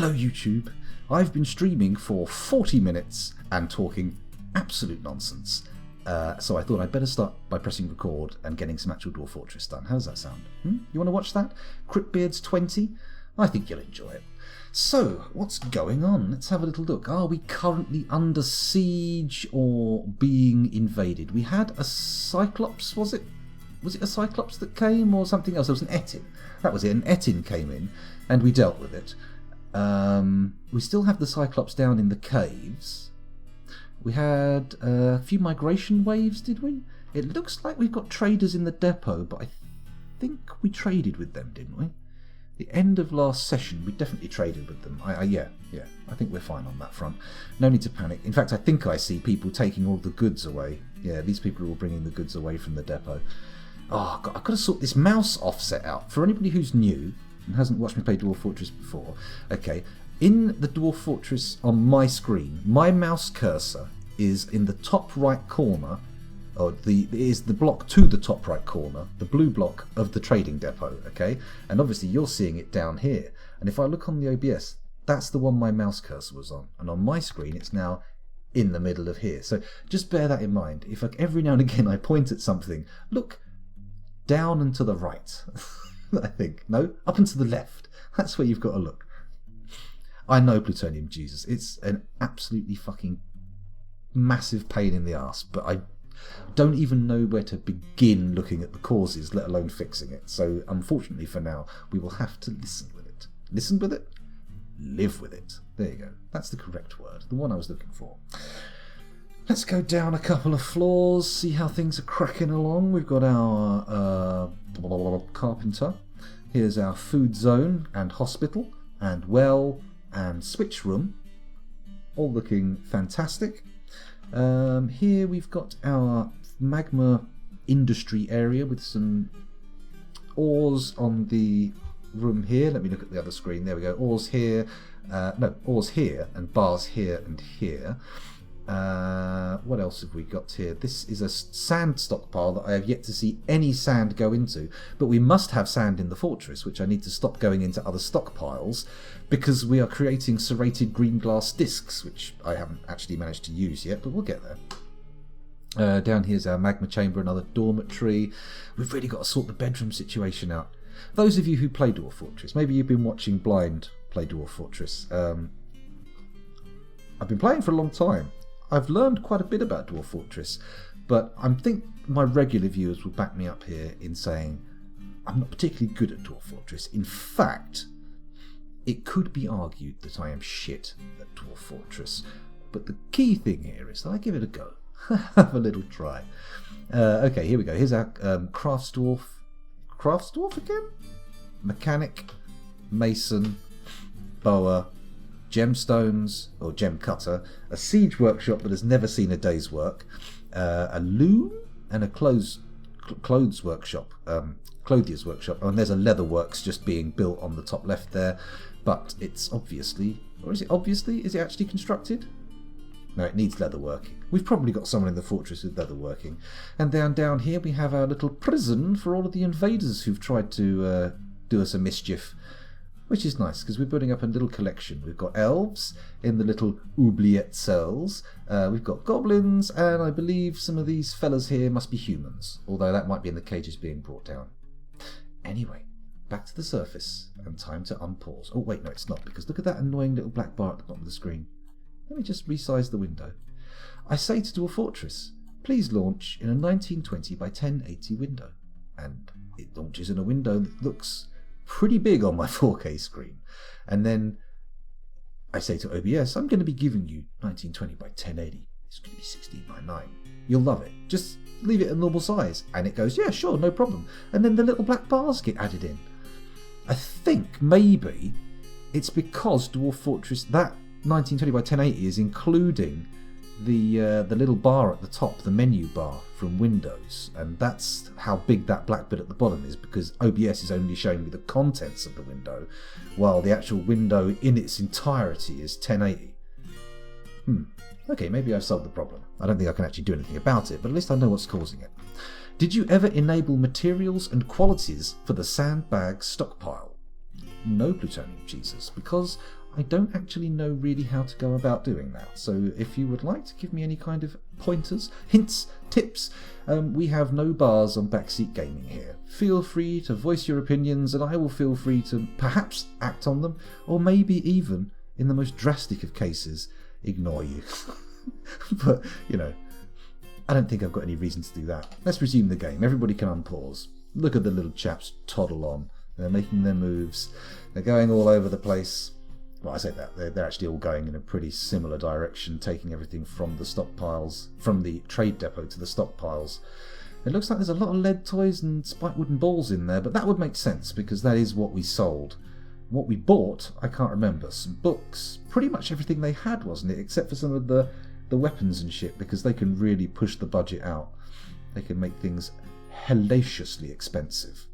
Hello YouTube, I've been streaming for 40 minutes and talking absolute nonsense. So I thought I'd better start by pressing record and getting some actual Dwarf Fortress done. How does that sound? You want to watch that? Cryptbeards 20? I think you'll enjoy it. So, what's going on? Let's have a little look. Are we currently under siege or being invaded? We had a Cyclops, was it? Was it a Cyclops that came or something else? There was an Etin. That was it. An Etin came in and we dealt with it. We still have the Cyclops down in the caves. We had a few migration waves, did we? It looks like we've got traders in the depot, but I think we traded with them, didn't we? The end of last session, we definitely traded with them. Yeah, I think we're fine on that front. No need to panic. In fact, I think I see people taking all the goods away. Yeah, these people are all bringing the goods away from the depot. Oh, God, I've got to sort this mouse offset out. For anybody who's new and hasn't watched me play Dwarf Fortress before, okay, in the Dwarf Fortress on my screen, my mouse cursor is in the top right corner, or is the block to the top right corner, the blue block of the trading depot, okay? And obviously you're seeing it down here. And if I look on the OBS, that's the one my mouse cursor was on. And on my screen, it's now in the middle of here. So just bear that in mind. If every now and again I point at something, look down and to the right, I think. No, up and to the left. That's where you've got to look. I know, Plutonium Jesus. It's an absolutely fucking massive pain in the arse, but I don't even know where to begin looking at the causes, let alone fixing it. So, unfortunately for now, we will have to listen with it. Listen with it? Live with it. There you go. That's the correct word. The one I was looking for. Let's go down a couple of floors, see how things are cracking along. We've got our carpenter. Here's our food zone and hospital and well and switch room. All looking fantastic. Here we've got our magma industry area with some ores on the room here. Let me look at the other screen. There we go. Ores here. Ores here and bars here and here. What else have we got here? This is a sand stockpile that I have yet to see any sand go into, but we must have sand in the fortress, which I need to stop going into other stockpiles because we are creating serrated green glass discs, which I haven't actually managed to use yet, but we'll get there. Down here's our magma chamber, another dormitory. We've really got to sort the bedroom situation out. Those of you who play Dwarf Fortress, maybe you've been watching Blind play Dwarf Fortress. I've been playing for a long time. I've learned quite a bit about Dwarf Fortress, but I think my regular viewers will back me up here in saying I'm not particularly good at Dwarf Fortress. In fact, it could be argued that I am shit at Dwarf Fortress, but the key thing here is that I give it a go. Have a little try. Okay, here we go. Here's our craftsdwarf. Craftsdwarf again? Mechanic, mason, bower, gemstones, or gem cutter, a siege workshop that has never seen a day's work, a loom, and a clothes workshop, clothier's workshop, and there's a leather works just being built on the top left there, but it's obviously, or is it obviously, is it actually constructed? No, it needs leather working. We've probably got someone in the fortress with leather working. And down here we have our little prison for all of the invaders who've tried to do us a mischief. Which is nice, because we're building up a little collection. We've got elves in the little oubliette cells. We've got goblins, and I believe some of these fellas here must be humans. Although that might be in the cages being brought down. Anyway, back to the surface, and time to unpause. Oh, wait, no, it's not, because look at that annoying little black bar at the bottom of the screen. Let me just resize the window. I say to Dwarf Fortress, please launch in a 1920 by 1080 window. And it launches in a window that looks pretty big on my 4K screen. And then I say to OBS, I'm going to be giving you 1920 by 1080. It's going to be 16 by 9. You'll love it. Just leave it at normal size. And it goes, yeah, sure, no problem. And then the little black bars get added in. I think maybe it's because Dwarf Fortress, that 1920 by 1080 is including the little bar at the top, the menu bar from Windows, and that's how big that black bit at the bottom is, because OBS is only showing me the contents of the window, while the actual window in its entirety is 1080. Okay, maybe I've solved the problem. I don't think I can actually do anything about it, but at least I know what's causing it. Did you ever enable materials and qualities for the sandbag stockpile? No, Plutonium Jesus, because I don't actually know really how to go about doing that. So if you would like to give me any kind of pointers, hints, tips, we have no bars on Backseat Gaming here. Feel free to voice your opinions and I will feel free to perhaps act on them, or maybe even, in the most drastic of cases, ignore you. But, you know, I don't think I've got any reason to do that. Let's resume the game. Everybody can unpause. Look at the little chaps toddle on. They're making their moves. They're going all over the place. Well, I say that. They're actually all going in a pretty similar direction, taking everything from the stockpiles, from the trade depot to the stockpiles. It looks like there's a lot of lead toys and spiked wooden balls in there, but that would make sense because that is what we sold. What we bought, I can't remember. Some books. Pretty much everything they had, wasn't it? Except for some of the weapons and shit, because they can really push the budget out. They can make things hellaciously expensive.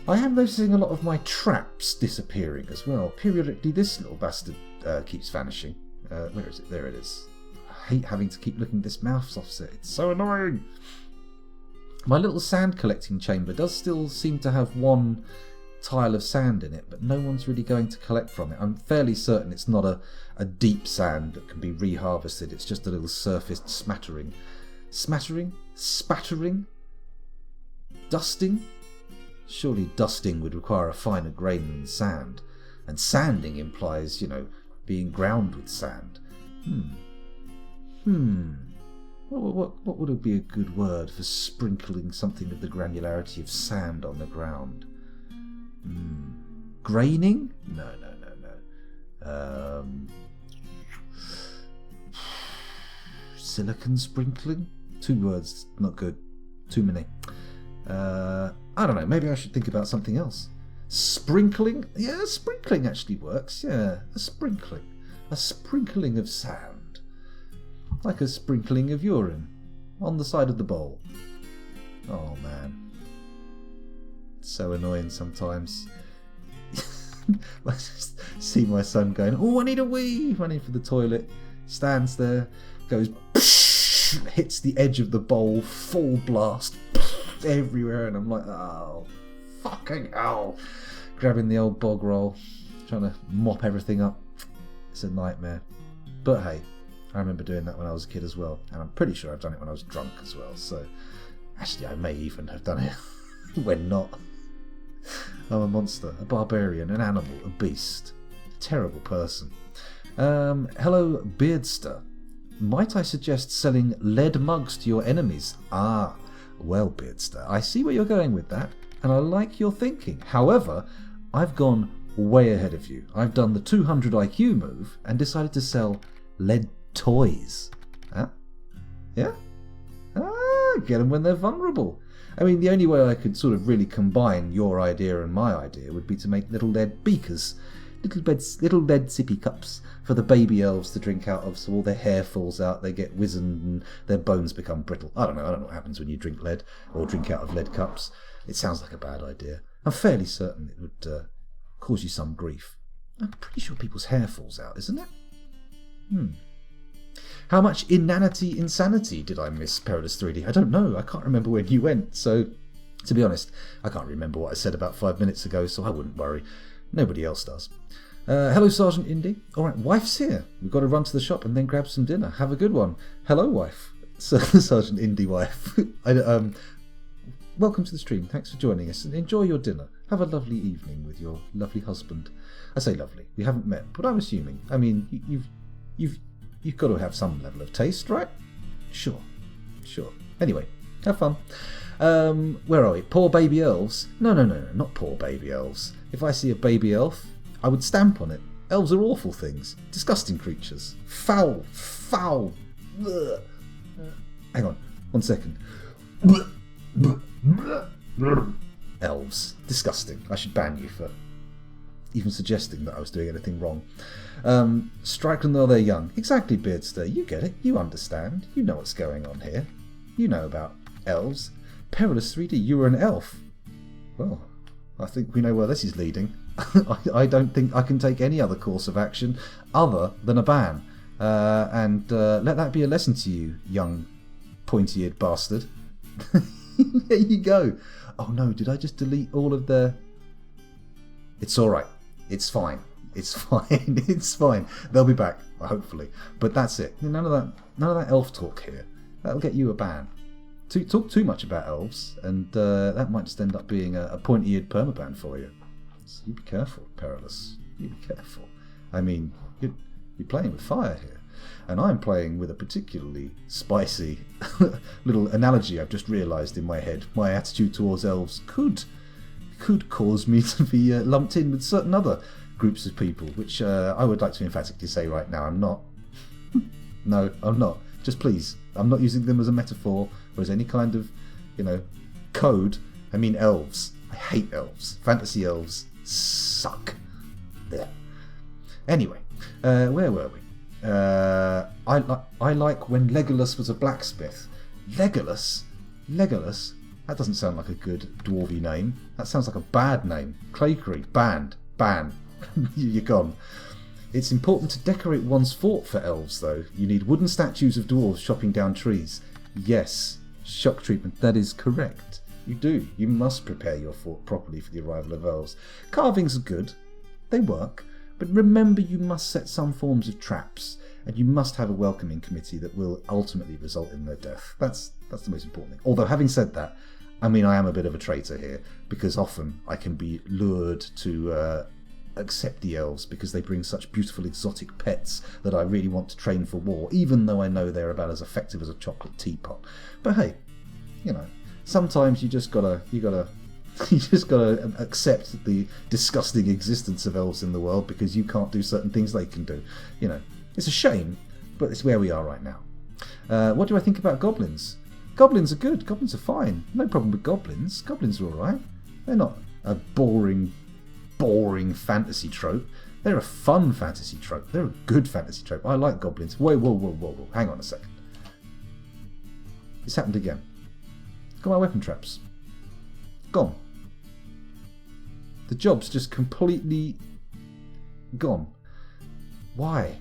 I am noticing a lot of my traps disappearing as well. Periodically this little bastard keeps vanishing. Where is it? There it is. I hate having to keep looking at this mouse offset. It's so annoying. My little sand collecting chamber does still seem to have one tile of sand in it, but no one's really going to collect from it. I'm fairly certain it's not a deep sand that can be reharvested. It's just a little surfaced smattering. Smattering? Spattering? Dusting? Surely dusting would require a finer grain than sand. And sanding implies, you know, being ground with sand. What would be a good word for sprinkling something of the granularity of sand on the ground? Graining? No. Silicon sprinkling? 2 words, not good. Too many. I don't know, maybe I should think about something else. Sprinkling? Yeah, sprinkling actually works, yeah. A sprinkling. A sprinkling of sand. Like a sprinkling of urine. On the side of the bowl. Oh man. It's so annoying sometimes. I just see my son going, oh, I need a wee! Running for the toilet. Stands there, goes, hits the edge of the bowl, full blast, everywhere, and I'm like, oh, fucking hell. Grabbing the old bog roll, trying to mop everything up. It's a nightmare. But hey, I remember doing that when I was a kid as well, and I'm pretty sure I've done it when I was drunk as well, so actually I may even have done it when not. I'm a monster, a barbarian, an animal, a beast, a terrible person. Hello, Beardster. Might I suggest selling lead mugs to your enemies? Ah, well, Beardster, I see where you're going with that, and I like your thinking. However, I've gone way ahead of you. I've done the 200 IQ move and decided to sell lead toys. Huh? Yeah? Ah, get them when they're vulnerable. I mean, the only way I could sort of really combine your idea and my idea would be to make little lead beakers. Little lead sippy cups for the baby elves to drink out of, so all their hair falls out, they get wizened and their bones become brittle. I don't know what happens when you drink lead or drink out of lead cups. It sounds like a bad idea. I'm fairly certain it would cause you some grief. I'm pretty sure people's hair falls out, isn't it? How much insanity did I miss, Perilous 3D? I don't know. I can't remember when you went. So, to be honest, I can't remember what I said about 5 minutes ago, so I wouldn't worry. Nobody else does. Hello, Sergeant Indy. All right, wife's here. We've got to run to the shop and then grab some dinner. Have a good one. Hello, wife. Sergeant Indy, wife. Welcome to the stream. Thanks for joining us and enjoy your dinner. Have a lovely evening with your lovely husband. I say lovely. We haven't met, but I'm assuming. I mean, you've got to have some level of taste, right? Sure. Anyway, have fun. Where are we? Poor baby elves? No, not poor baby elves. If I see a baby elf, I would stamp on it. Elves are awful things. Disgusting creatures. Foul. Ugh. Hang on, 1 second. Elves. Disgusting. I should ban you for even suggesting that I was doing anything wrong. Strike them while they're young. Exactly, Beardster. You get it. You understand. You know what's going on here. You know about elves. Perilous 3D, you were an elf. Well, I think we know where this is leading. I don't think I can take any other course of action other than a ban. And let that be a lesson to you, young pointy-eared bastard. There you go. Oh no, did I just delete all of their... It's alright. It's fine. It's fine. It's fine. They'll be back, hopefully. But that's it. None of that elf talk here. That'll get you a ban. Talk too much about elves, and that might just end up being a pointy-eared permaban for you. So you be careful, Perilous. You be careful. I mean, you're playing with fire here. And I'm playing with a particularly spicy little analogy I've just realised in my head. My attitude towards elves could cause me to be lumped in with certain other groups of people, which I would like to emphatically say right now I'm not. No, I'm not. Just please, I'm not using them as a metaphor or as any kind of, code. I mean elves. I hate elves. Fantasy elves suck. There. Anyway, where were we? I like when Legolas was a blacksmith. Legolas? That doesn't sound like a good dwarven name. That sounds like a bad name. Claycree. Ban. You're gone. It's important to decorate one's fort for elves, though. You need wooden statues of dwarves chopping down trees. Yes, shock treatment. That is correct. You do. You must prepare your fort properly for the arrival of elves. Carvings are good. They work. But remember, you must set some forms of traps, and you must have a welcoming committee that will ultimately result in their death. That's the most important thing. Although, having said that, I mean, I am a bit of a traitor here, because often I can be lured to accept the elves because they bring such beautiful exotic pets that I really want to train for war, even though I know they're about as effective as a chocolate teapot. But hey, sometimes you just gotta accept the disgusting existence of elves in the world because you can't do certain things they can do. It's a shame, but it's where we are right now. What do I think about goblins? Goblins are good. Goblins are fine. No problem with goblins. Goblins are alright. They're not a boring fantasy trope. They're a fun fantasy trope. They're a good fantasy trope. I like goblins. Whoa. Hang on a second. It's happened again. Got my weapon traps. Gone. The job's just completely gone. Why?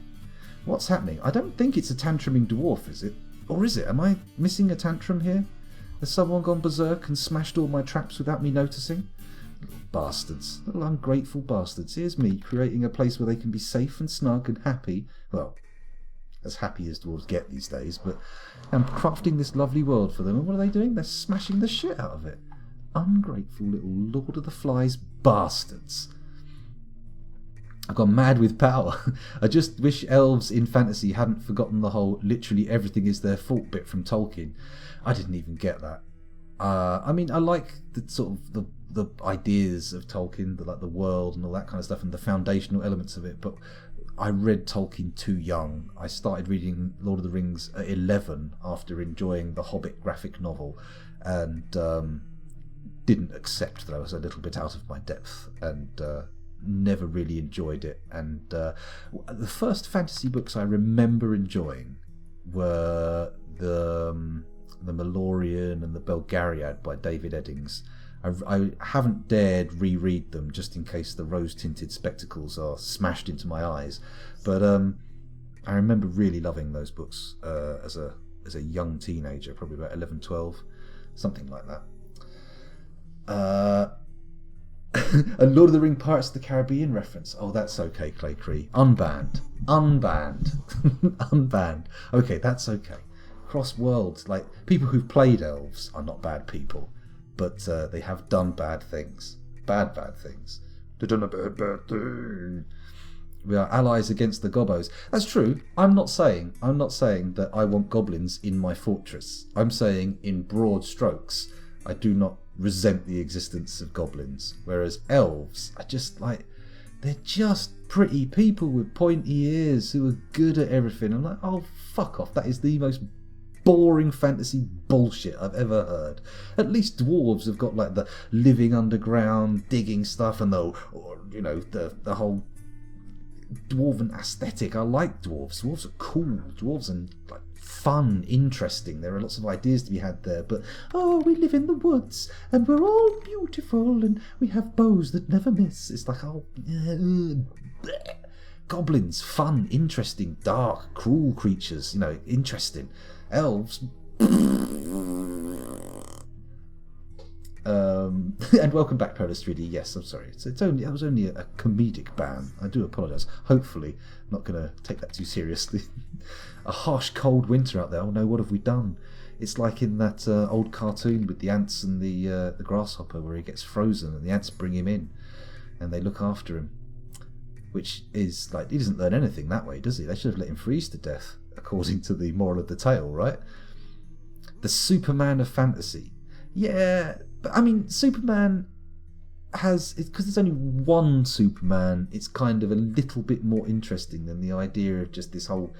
What's happening? I don't think it's a tantruming dwarf, is it? Or is it? Am I missing a tantrum here? Has someone gone berserk and smashed all my traps without me noticing? Little bastards. Little ungrateful bastards. Here's me creating a place where they can be safe and snug and happy. Well, as happy as dwarves get these days, but I'm crafting this lovely world for them, and what are they doing? They're smashing the shit out of it. Ungrateful little Lord of the Flies bastards. I've gone mad with power. I just wish elves in fantasy hadn't forgotten the whole literally everything is their fault bit from Tolkien. I didn't even get that. I mean, I like the sort of the ideas of Tolkien, the world and all that kind of stuff, and the foundational elements of it, but I read Tolkien too young. I started reading Lord of the Rings at 11 after enjoying the Hobbit graphic novel, and didn't accept that I was a little bit out of my depth, and never really enjoyed it. And the first fantasy books I remember enjoying were the Malorian and the Belgariad by David Eddings. I haven't dared reread them just in case the rose-tinted spectacles are smashed into my eyes, but I remember really loving those books as a young teenager, probably about 11, 12, something like that. And Lord of the Rings Pirates of the Caribbean reference. Oh, that's okay, Claycree. Unbanned. Unbanned. Okay, that's okay. Cross worlds, like people who've played elves are not bad people, but they have done bad things. Bad things. They've done a bad thing. We are allies against the gobos. That's true. I'm not saying that I want goblins in my fortress. I'm saying in broad strokes, I do not resent the existence of goblins, whereas elves are just they're just pretty people with pointy ears who are good at everything. I'm like, oh, fuck off. That is the most boring fantasy bullshit I've ever heard. At least dwarves have got the living underground digging stuff and the whole dwarven aesthetic. I like dwarves. Dwarves are cool. Dwarves are fun, interesting. There are lots of ideas to be had there, but we live in the woods and we're all beautiful and we have bows that never miss. It's goblins, fun, interesting, dark, cruel creatures, interesting. Elves And welcome back, Paradise 3D. Yes, I'm sorry. That was only a comedic ban. I do apologise. Hopefully, I'm not going to take that too seriously. A harsh, cold winter out there. Oh no, what have we done? It's like in that old cartoon with the ants and the grasshopper, where he gets frozen and the ants bring him in, and they look after him. Which is like, he doesn't learn anything that way, does he? They should have let him freeze to death, according to the moral of the tale, right? The Superman of fantasy. Yeah, but I mean, Superman has, because there's only one Superman, it's kind of a little bit more interesting than the idea of just this whole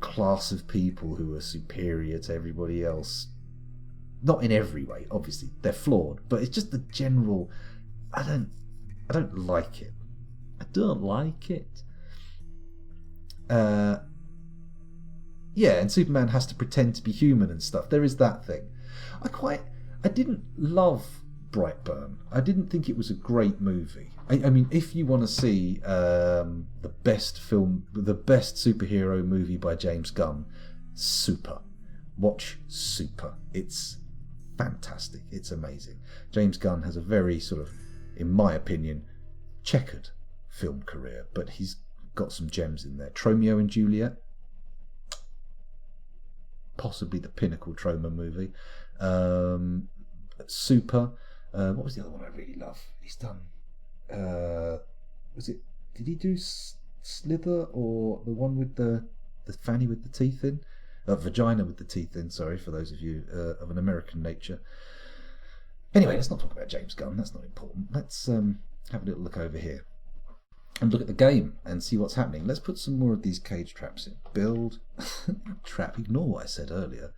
class of people who are superior to everybody else. Not in every way, obviously, they're flawed, but it's just the general, I don't like it. I don't like it. Yeah, and Superman has to pretend to be human and stuff. There is that thing. I didn't love Brightburn. I didn't think it was a great movie. I mean, if you want to see the best superhero movie by James Gunn, Super. Watch Super. It's fantastic. It's amazing. James Gunn has a very sort of, in my opinion, checkered film career, but he's got some gems in there. Tromeo and Juliet, possibly the pinnacle Troma movie. Super. What was the other one I really love? He's done. Did he do Slither, or the one with the fanny with the teeth in? Vagina with the teeth in. Sorry for those of you of an American nature. Anyway, let's not talk about James Gunn. That's not important. Let's have a little look over here and look at the game and see what's happening. Let's put some more of these cage traps in. Build trap. Ignore what I said earlier.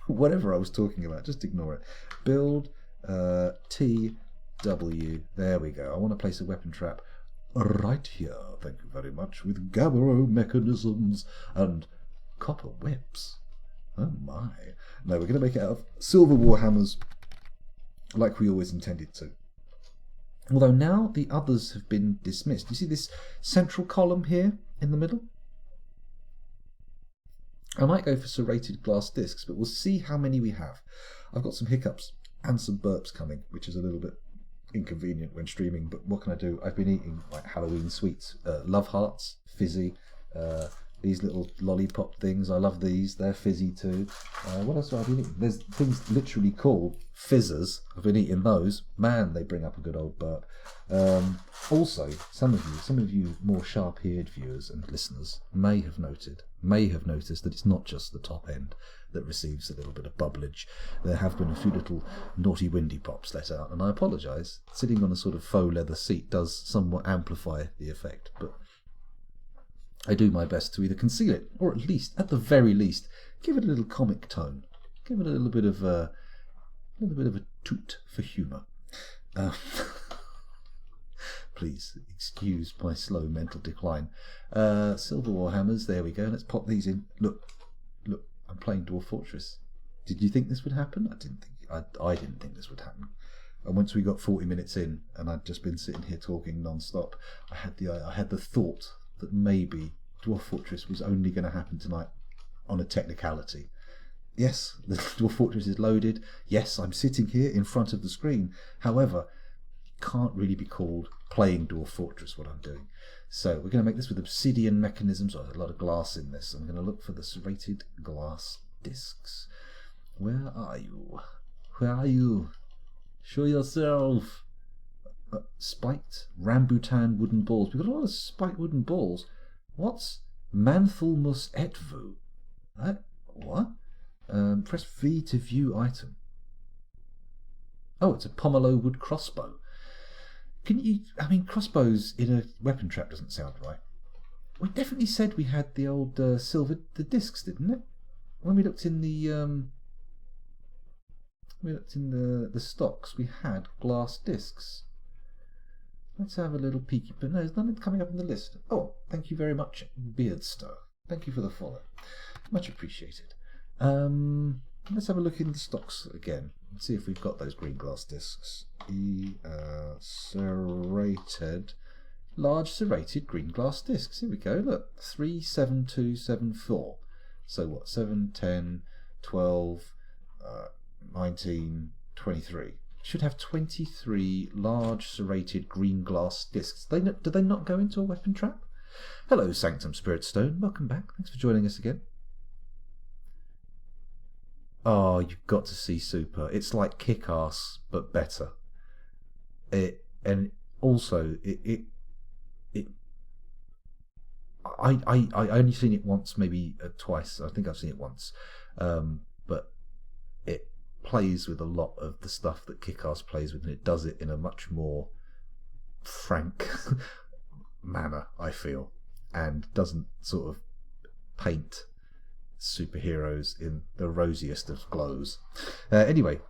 Whatever I was talking about, just ignore it. Build TW. There we go. I want to place a weapon trap right here. Thank you very much. With Gabbro mechanisms and copper whips. Oh my. No, we're going to make it out of silver warhammers like we always intended to. Although now the others have been dismissed. You see this central column here in the middle? I might go for serrated glass discs, but we'll see how many we have. I've got some hiccups and some burps coming, which is a little bit inconvenient when streaming, but what can I do? I've been eating like Halloween sweets, Love Hearts, fizzy, these little lollipop things. I love these. They're fizzy too. What else have I been eating? There's things literally called fizzers. I've been eating those. Man, they bring up a good old burp. Also, some of you more sharp-eared viewers and listeners may have noticed that it's not just the top end that receives a little bit of bubblage. There have been a few little naughty windy pops let out, and I apologise. Sitting on a sort of faux leather seat does somewhat amplify the effect, but I do my best to either conceal it, or at least, at the very least, give it a little comic tone. Give it a little bit of a toot for humour. Please excuse my slow mental decline. Silver Warhammers, there we go. Let's pop these in. Look, I'm playing Dwarf Fortress. Did you think this would happen? I didn't think this would happen. And once we got 40 minutes in, and I'd just been sitting here talking non-stop, I had the thought that maybe Dwarf Fortress was only going to happen tonight on a technicality. Yes, the Dwarf Fortress is loaded. Yes, I'm sitting here in front of the screen. However, can't really be called playing Dwarf Fortress what I'm doing. So we're going to make this with obsidian mechanisms. Oh, there's a lot of glass in this. I'm going to look for the serrated glass discs. Where are you? Where are you? Show yourself. Spiked rambutan wooden balls. We've got a lot of spiked wooden balls. What's Manthelmus etvu? What? Press V to view item. Oh, it's a pomelo wood crossbow. Crossbows in a weapon trap doesn't sound right. We definitely said we had the old silver discs, didn't it? When we looked in the the stocks, we had glass discs. Let's have a little peeky, but no, there's nothing coming up on the list. Oh, thank you very much, Beardstow. Thank you for the follow. Much appreciated. Let's have a look in the stocks again and see if we've got those green glass discs. Serrated, large serrated green glass discs. Here we go. Look, 37274. So what? 7, 10, 12, 19, 23. should have 23 large serrated green glass discs. Do they not go into a weapon trap? Hello, Sanctum Spirit Stone. Welcome back. Thanks for joining us again. Oh, you've got to see Super. It's like Kick-Ass, but better. I only seen it once, maybe twice. I think I've seen it once, but it plays with a lot of the stuff that Kick-Ass plays with, and it does it in a much more frank manner, I feel, and doesn't sort of paint superheroes in the rosiest of glows. Anyway,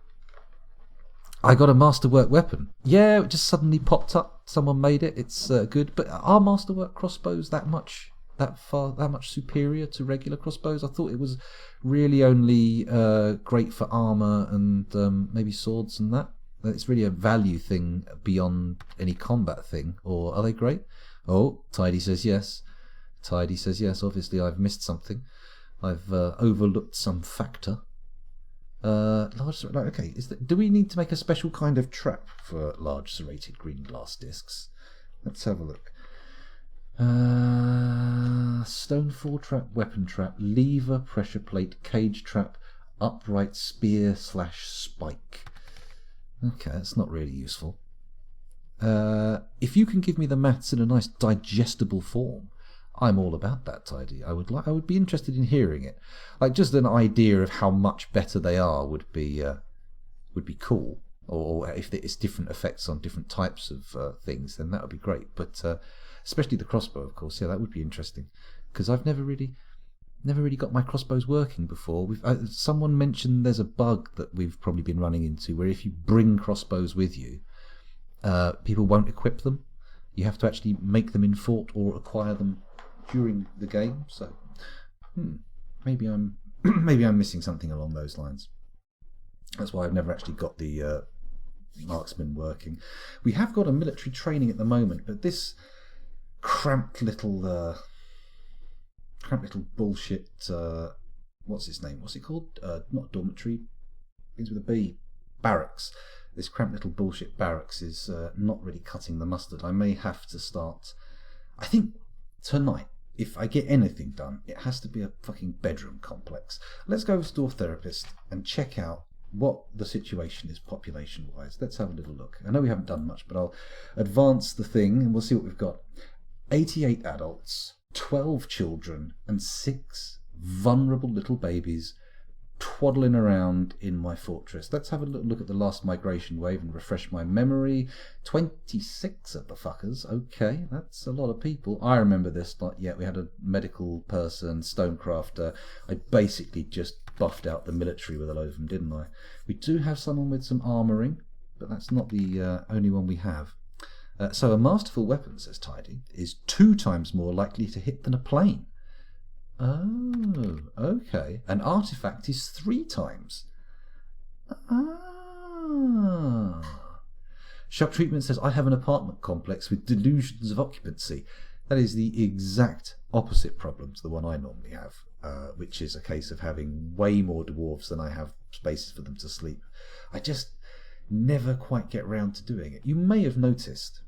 I got a masterwork weapon. Yeah, it just suddenly popped up. Someone made it. It's good. But are masterwork crossbows that much superior to regular crossbows? I thought it was really only great for armor and maybe swords and that. It's really a value thing beyond any combat thing. Or are they great? Oh, Tidy says yes. Tidy says yes. Obviously, I've missed something. I've overlooked some factor. Okay. Do we need to make a special kind of trap for large serrated green glass discs? Let's have a look. Stonefall trap, weapon trap, lever, pressure plate, cage trap, upright spear / spike. Okay, that's not really useful. If you can give me the maths in a nice digestible form, I'm all about that, Tidy. I would be interested in hearing it. Like, just an idea of how much better they are would be cool. Or if it's different effects on different types of things, then that would be great. But especially the crossbow, of course. Yeah, that would be interesting, because I've never really got my crossbows working before. Someone mentioned there's a bug that we've probably been running into where if you bring crossbows with you, people won't equip them. You have to actually make them in fort or acquire them during the game. So maybe I'm missing something along those lines. That's why I've never actually got the marksman working. We have got a military training at the moment, but this cramped little bullshit. What's his name? What's it called? Not dormitory. Begins with a B. Barracks. This cramped little bullshit barracks is not really cutting the mustard. I may have to start. I think tonight, if I get anything done, it has to be a fucking bedroom complex. Let's go with Dwarf Therapist and check out what the situation is population-wise. Let's have a little look. I know we haven't done much, but I'll advance the thing and we'll see what we've got. 88 adults, 12 children, and 6 vulnerable little babies twaddling around in my fortress. Let's have a look at the last migration wave and refresh my memory. 26 of the fuckers. Okay, that's a lot of people. I remember this. We had a medical person, stonecrafter. I basically just buffed out the military with a load of them, didn't I? We do have someone with some armouring, but that's not the only one we have. So a masterful weapon, says Tidy, is 2 times more likely to hit than a plane. Oh, okay. An artifact is 3 times. Ah. Shock Treatment says, I have an apartment complex with delusions of occupancy. That is the exact opposite problem to the one I normally have, which is a case of having way more dwarves than I have spaces for them to sleep. I just never quite get round to doing it. You may have noticed,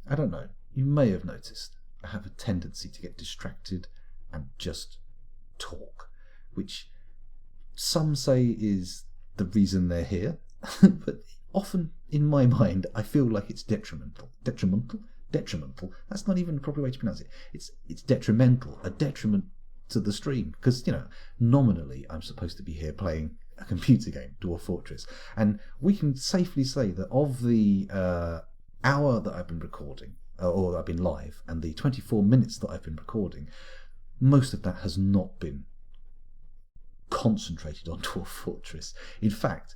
I don't know, you may have noticed I have a tendency to get distracted and just talk, which some say is the reason they're here, but often in my mind I feel like it's detrimental. Detrimental. That's not even the proper way to pronounce it. It's detrimental, a detriment to the stream, because nominally I'm supposed to be here playing a computer game, Dwarf Fortress, and we can safely say that of the hour that I've been recording, or that I've been live, and the 24 minutes that I've been recording, most of that has not been concentrated on Dwarf Fortress. In fact,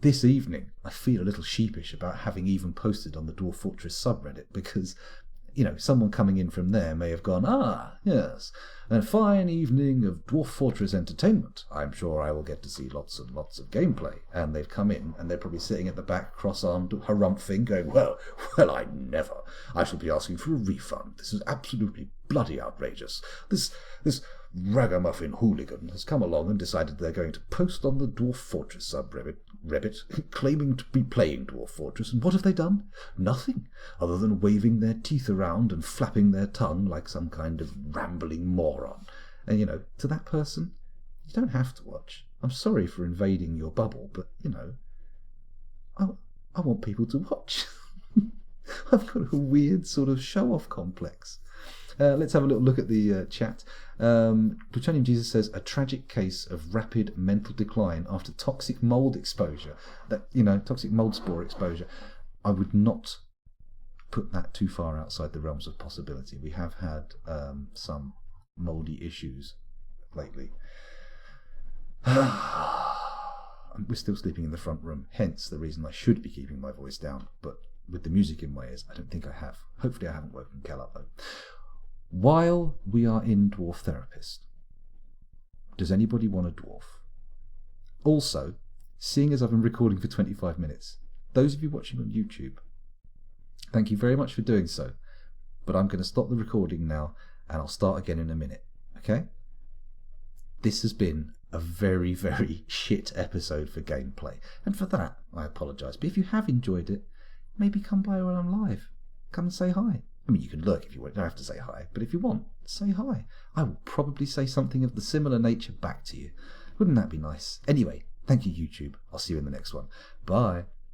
this evening I feel a little sheepish about having even posted on the Dwarf Fortress subreddit, because someone coming in from there may have gone, yes, a fine evening of Dwarf Fortress entertainment. I'm sure I will get to see lots and lots of gameplay. And they've come in, and they're probably sitting at the back, cross-armed, harumphing, going, well, I never. I shall be asking for a refund. This is absolutely bloody outrageous. This ragamuffin hooligan has come along and decided they're going to post on the Dwarf Fortress subreddit, claiming to be playing Dwarf Fortress, and what have they done? Nothing, other than waving their teeth around and flapping their tongue like some kind of rambling moron. And, to that person, you don't have to watch. I'm sorry for invading your bubble, but, I want people to watch. I've got a weird sort of show-off complex. Let's have a little look at the chat. Plutonium Jesus says, a tragic case of rapid mental decline after toxic mold exposure. Toxic mold spore exposure. I would not put that too far outside the realms of possibility. We have had some moldy issues lately. We're still sleeping in the front room, hence the reason I should be keeping my voice down, but with the music in my ears, I don't think I have. Hopefully I haven't woken Kel up, though. While we are in Dwarf Therapist, does anybody want a dwarf? Also, seeing as I've been recording for 25 minutes, those of you watching on YouTube, thank you very much for doing so, but I'm going to stop the recording now, and I'll start again in a minute, okay? This has been a very, very shit episode for gameplay, and for that, I apologise. But if you have enjoyed it, maybe come by when I'm live. Come and say hi. I mean, you can lurk if you want. You don't have to say hi. But if you want, say hi. I will probably say something of the similar nature back to you. Wouldn't that be nice? Anyway, thank you, YouTube. I'll see you in the next one. Bye.